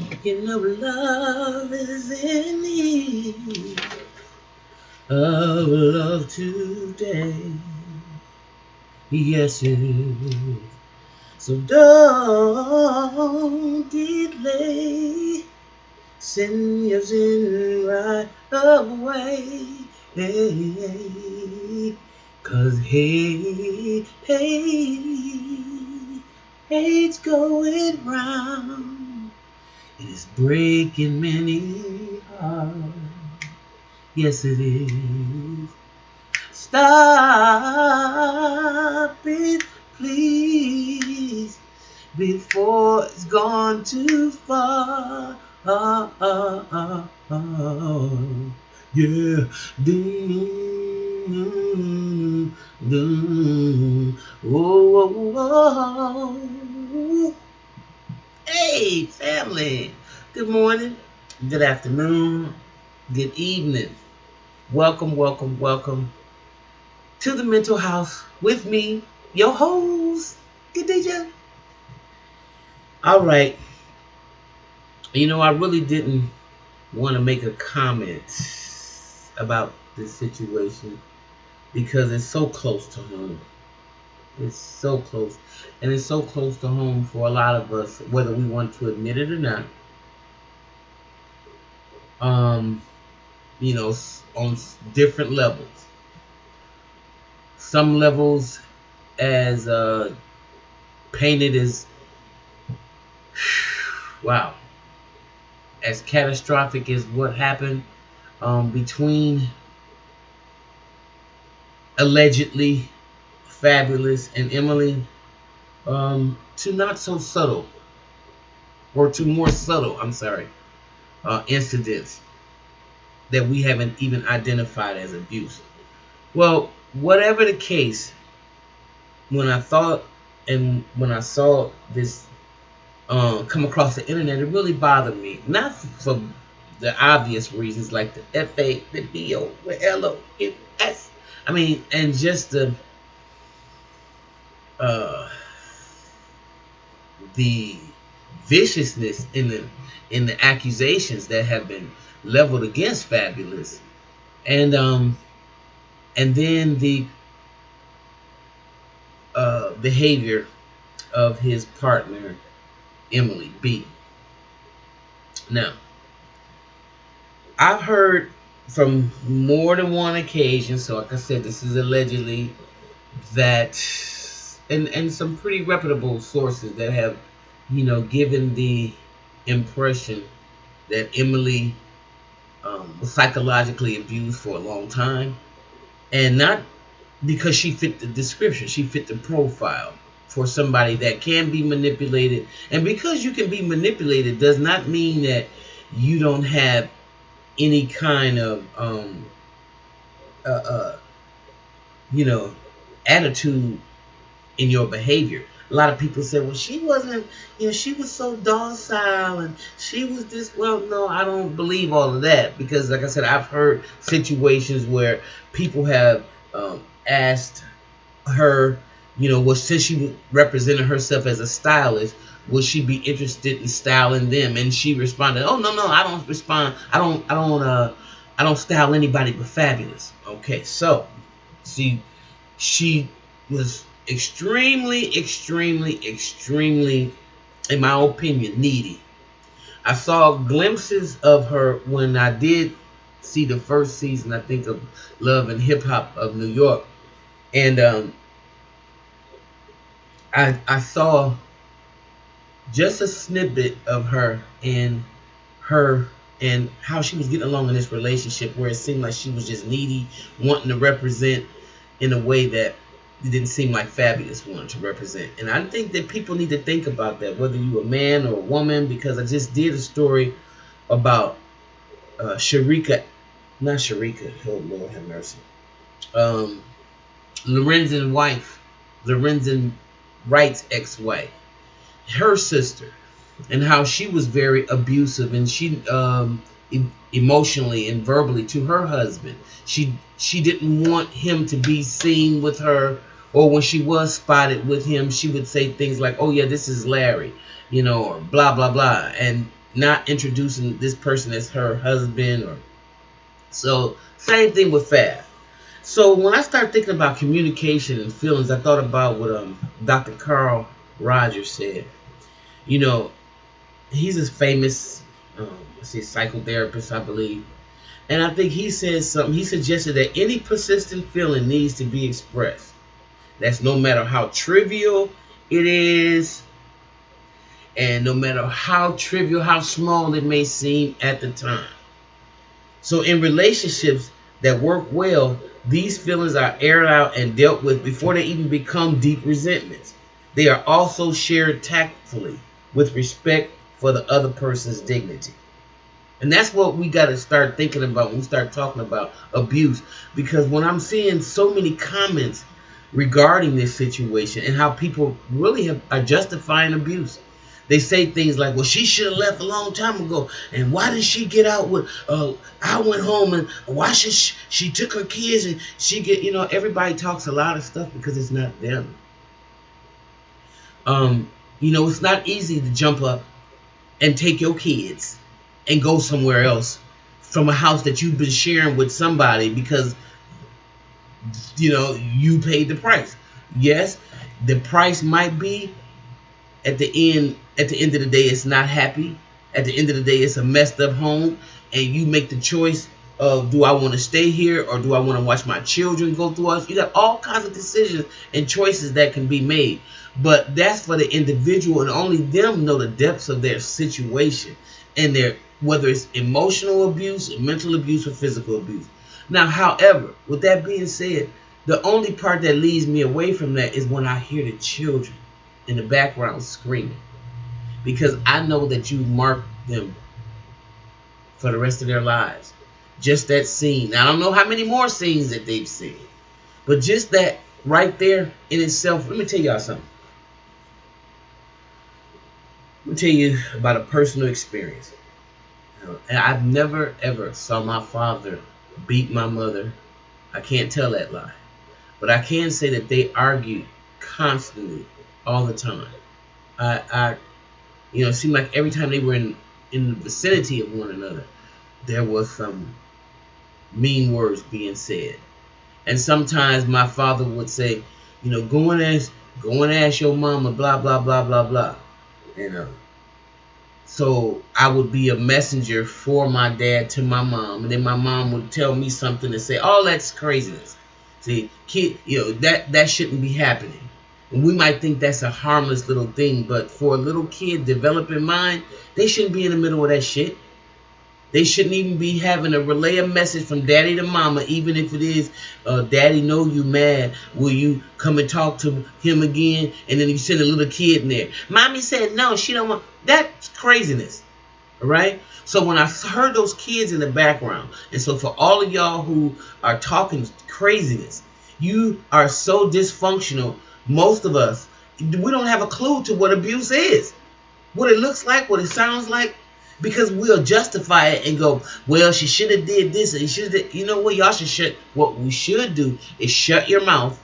You know love is in need of love today. Yes, it is. So don't delay. Send your sin right away. Hey, hey. 'Cause hate's going round. It is breaking many hearts. Yes, it is. Stop it, please, before it's gone too far. Yeah. Doom, doom. Oh, oh, oh. Hey, family. Good morning, good afternoon, good evening. Welcome, welcome, welcome to the mental house with me, your host, Khadija. All right. I really didn't want to make a comment about this situation because it's so close to home. It's so close. And it's so close to home for a lot of us, whether we want to admit it or not. Um, on different levels. Some levels as painted as, wow, as catastrophic as what happened between allegedly Fabulous and Emily, to not so subtle, or to more subtle, incidents that we haven't even identified as abuse. Well, whatever the case, when I thought and when I saw this come across the internet, it really bothered me. Not for the obvious reasons like the FA, the BO, the LO, S. I mean, and just uh, the viciousness in the accusations that have been leveled against Fabulous, and then the behavior of his partner Emily B. Now, I've heard from more than one occasion, so like I said, this is allegedly, that and some pretty reputable sources that have given the impression that Emily was psychologically abused for a long time, and not because she fit the description, she fit the profile for somebody that can be manipulated. And because you can be manipulated does not mean that you don't have any kind of uh, uh, you know attitude in your behavior. A lot of people say, well, she wasn't, she was so docile and she was this. Well, no, I don't believe all of that, because like I said, I've heard situations where people have asked her, since she represented herself as a stylist, would she be interested in styling them? And she responded, oh, no, I don't respond. I don't style anybody but Fabulous. Okay, so she was extremely, extremely, extremely, in my opinion, needy. I saw glimpses of her when I did see the first season, I think, of Love and Hip Hop of New York. And I saw just a snippet of her and how she was getting along in this relationship, where it seemed like she was just needy, wanting to represent in a way that it didn't seem like Fabulous wanted to represent. And I think that people need to think about that, whether you're a man or a woman, because I just did a story about Sharika, not Sharika, oh Lord have mercy, Lorenzen wife, Lorenzen Wright's ex-wife, her sister, and how she was very abusive, and she emotionally and verbally, to her husband. She didn't want him to be seen with her, or when she was spotted with him, she would say things like, oh yeah, this is Larry, or blah blah blah. And not introducing this person as her husband. Or so same thing with Fab. So when I started thinking about communication and feelings, I thought about what Dr. Carl Rogers said. You know, he's a famous, let's say, psychotherapist, I believe. And I think he said something. He suggested that any persistent feeling needs to be expressed. That's no matter how trivial it is, and no matter how trivial, how small it may seem at the time. So in relationships that work well, these feelings are aired out and dealt with before they even become deep resentments. They are also shared tactfully with respect for the other person's dignity. And that's what we got to start thinking about when we start talking about abuse. Because when I'm seeing so many comments regarding this situation and how people really are justifying abuse, they say things like, well, she should have left a long time ago. And why did she get out with, I went home, and why should she took her kids and she get, everybody talks a lot of stuff because it's not them. It's not easy to jump up and take your kids and go somewhere else from a house that you've been sharing with somebody because, you paid the price. Yes, the price might be at the end of the day, it's not happy. At the end of the day, it's a messed up home, and you make the choice of, do I want to stay here or do I want to watch my children go through us? You got all kinds of decisions and choices that can be made. But that's for the individual, and only them know the depths of their situation and whether it's emotional abuse, mental abuse, or physical abuse. Now, however, with that being said, the only part that leads me away from that is when I hear the children in the background screaming, because I know that you marked them for the rest of their lives. Just that scene. Now, I don't know how many more scenes that they've seen, but just that right there in itself. Let me tell y'all something. Let me tell you about a personal experience. And I've never ever saw my father beat my mother. I can't tell that lie, but I can say that they argued constantly all the time. It seemed like every time they were in the vicinity of one another, there was some mean words being said. And sometimes my father would say, go and ask your mama, blah, blah, blah, blah, blah. So I would be a messenger for my dad to my mom, and then my mom would tell me something and say, "Oh, that's craziness. See, kid, that shouldn't be happening." And we might think that's a harmless little thing, but for a little kid developing mind, they shouldn't be in the middle of that shit. They shouldn't even be having to relay a message from daddy to mama, even if it is, daddy know you mad. Will you come and talk to him again? And then you send a little kid in there. Mommy said no, she don't want. That's craziness. All right? So when I heard those kids in the background, and so for all of y'all who are talking craziness, you are so dysfunctional. Most of us, we don't have a clue to what abuse is, what it looks like, what it sounds like. Because we'll justify it and go, well, she should have did this, and she should. You know what? Y'all should shut. What we should do is shut your mouth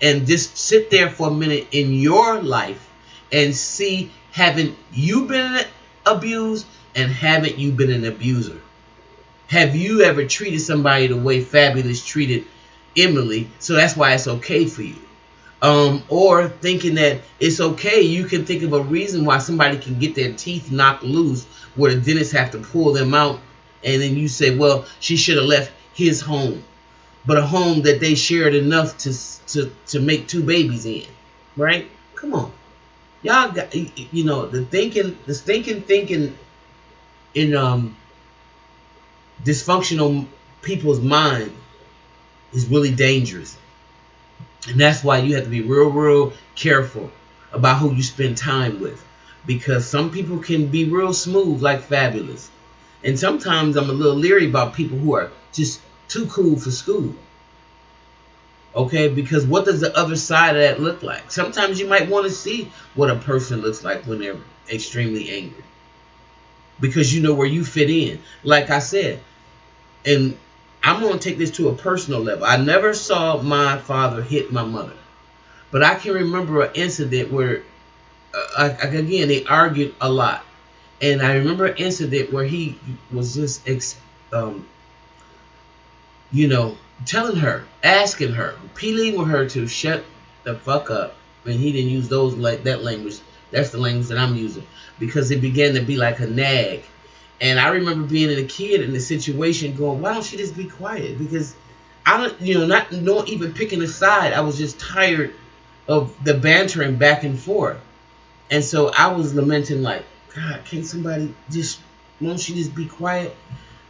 and just sit there for a minute in your life and see, haven't you been abused, and haven't you been an abuser? Have you ever treated somebody the way Fabulous treated Emily? So that's why it's okay for you. Or thinking that it's okay, you can think of a reason why somebody can get their teeth knocked loose where the dentist have to pull them out, and then you say, well, she should have left his home, but a home that they shared enough to make two babies in, right? Come on, y'all got the stinking thinking in dysfunctional people's mind is really dangerous. And that's why you have to be real, real careful about who you spend time with. Because some people can be real smooth like Fabulous. And sometimes I'm a little leery about people who are just too cool for school. Okay? Because what does the other side of that look like? Sometimes you might want to see what a person looks like when they're extremely angry. Because you know where you fit in. Like I said, and I'm going to take this to a personal level. I never saw my father hit my mother. But I can remember an incident where, again, they argued a lot. And I remember an incident where he was just, um, you know, telling her, asking her, pleading with her to shut the fuck up. And he didn't use those like that language. That's the language that I'm using, because it began to be like a nag. And I remember being a kid in the situation, going, "Why don't she just be quiet?" Because I don't, not even picking a side. I was just tired of the bantering back and forth. And so I was lamenting, like, God, can somebody just, won't she just be quiet?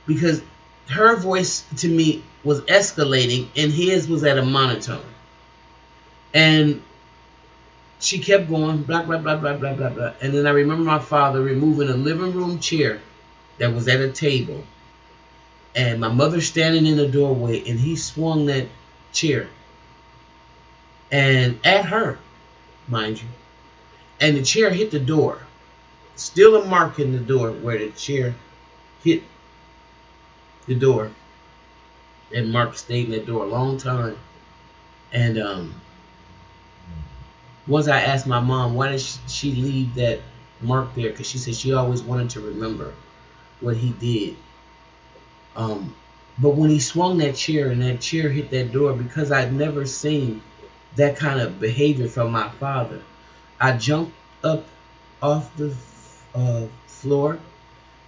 Because her voice to me was escalating and his was at a monotone. And she kept going, blah, blah, blah, blah, blah, blah, blah. And then I remember my father removing a living room chair that was at a table. And my mother standing in the doorway, and he swung that chair. And at her, mind you. And the chair hit the door. Still a mark in the door where the chair hit the door. And Mark stayed in that door a long time. And once I asked my mom, why did she leave that mark there? Because she said she always wanted to remember what he did. But when he swung that chair and that chair hit that door, because I'd never seen that kind of behavior from my father, I jumped up off the floor,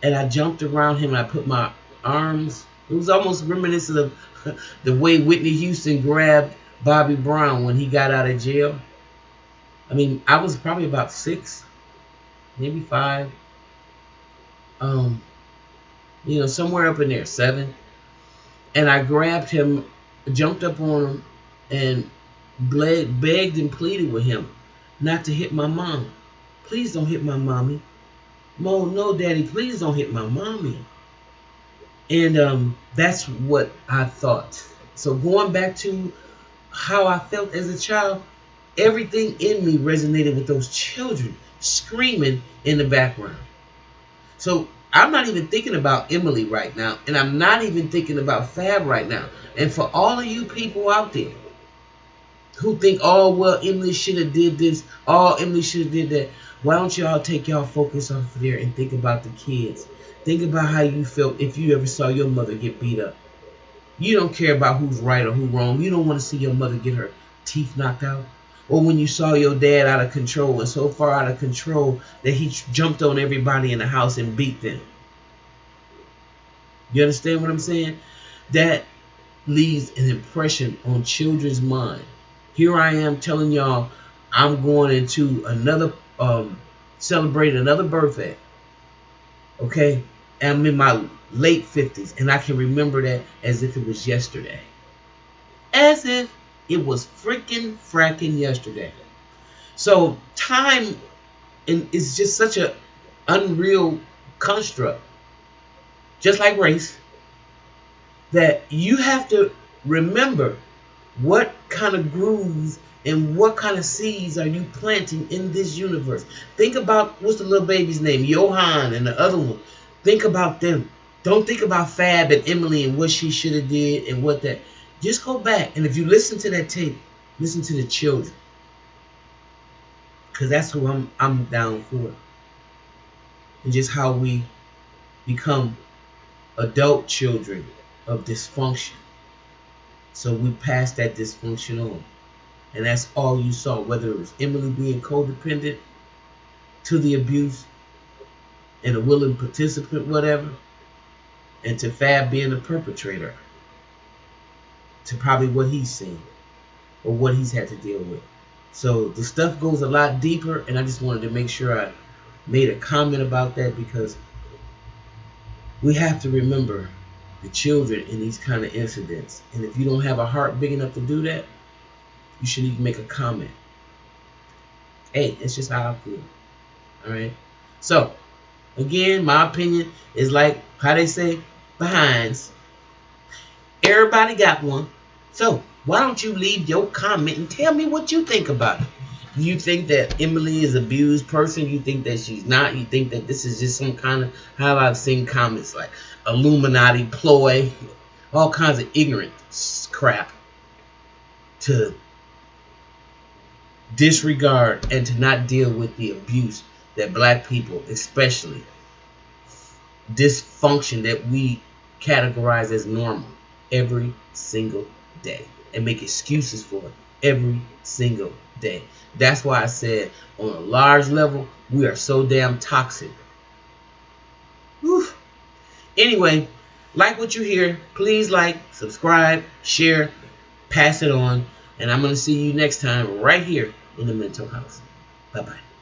and I jumped around him, and I put my arms. It was almost reminiscent of the way Whitney Houston grabbed Bobby Brown when he got out of jail. I mean, I was probably about 6, maybe 5. Somewhere up in there, 7. And I grabbed him, jumped up on him, and begged and pleaded with him not to hit my mom. Please don't hit my mommy. No, Daddy, please don't hit my mommy. And that's what I thought. So going back to how I felt as a child, everything in me resonated with those children screaming in the background. So I'm not even thinking about Emily right now, and I'm not even thinking about Fab right now. And for all of you people out there who think, oh, well, Emily should have did this, oh, Emily should have did that, why don't y'all take y'all focus off of there and think about the kids? Think about how you felt if you ever saw your mother get beat up. You don't care about who's right or who's wrong. You don't want to see your mother get her teeth knocked out. Or when you saw your dad out of control, and so far out of control that he jumped on everybody in the house and beat them. You understand what I'm saying? That leaves an impression on children's mind. Here I am telling y'all I'm going into another, celebrating another birthday. Okay? And I'm in my late 50s, and I can remember that as if it was yesterday. As if it was freaking fracking yesterday. So time is just such an unreal construct, just like race, that you have to remember what kind of grooves and what kind of seeds are you planting in this universe. Think about, what's the little baby's name? Johan and the other one. Think about them. Don't think about Fab and Emily and what she should have did and what that. Just go back, and if you listen to that tape, listen to the children, because that's who I'm down for, and just how we become adult children of dysfunction. So we pass that dysfunction on, and that's all you saw, whether it was Emily being codependent to the abuse and a willing participant, whatever, and to Fab being the perpetrator, to probably what he's seen or what he's had to deal with. So the stuff goes a lot deeper, and I just wanted to make sure I made a comment about that, because we have to remember the children in these kind of incidents. And if you don't have a heart big enough to do that, you should even make a comment. Hey, it's just how I feel. All right. So again, my opinion is like how they say, behinds. Everybody got one. So why don't you leave your comment and tell me what you think about it? Do you think that Emily is an abused person? You think that she's not? You think that this is just some kind of, how I've seen comments like Illuminati ploy, all kinds of ignorant crap to disregard and to not deal with the abuse that black people especially dysfunction that we categorize as normal every single day and make excuses for it every single day. That's why I said on a large level, we are so damn toxic. Whew. Anyway, like what you hear, please like, subscribe, share, pass it on, and I'm going to see you next time right here in the Mental House. Bye-bye.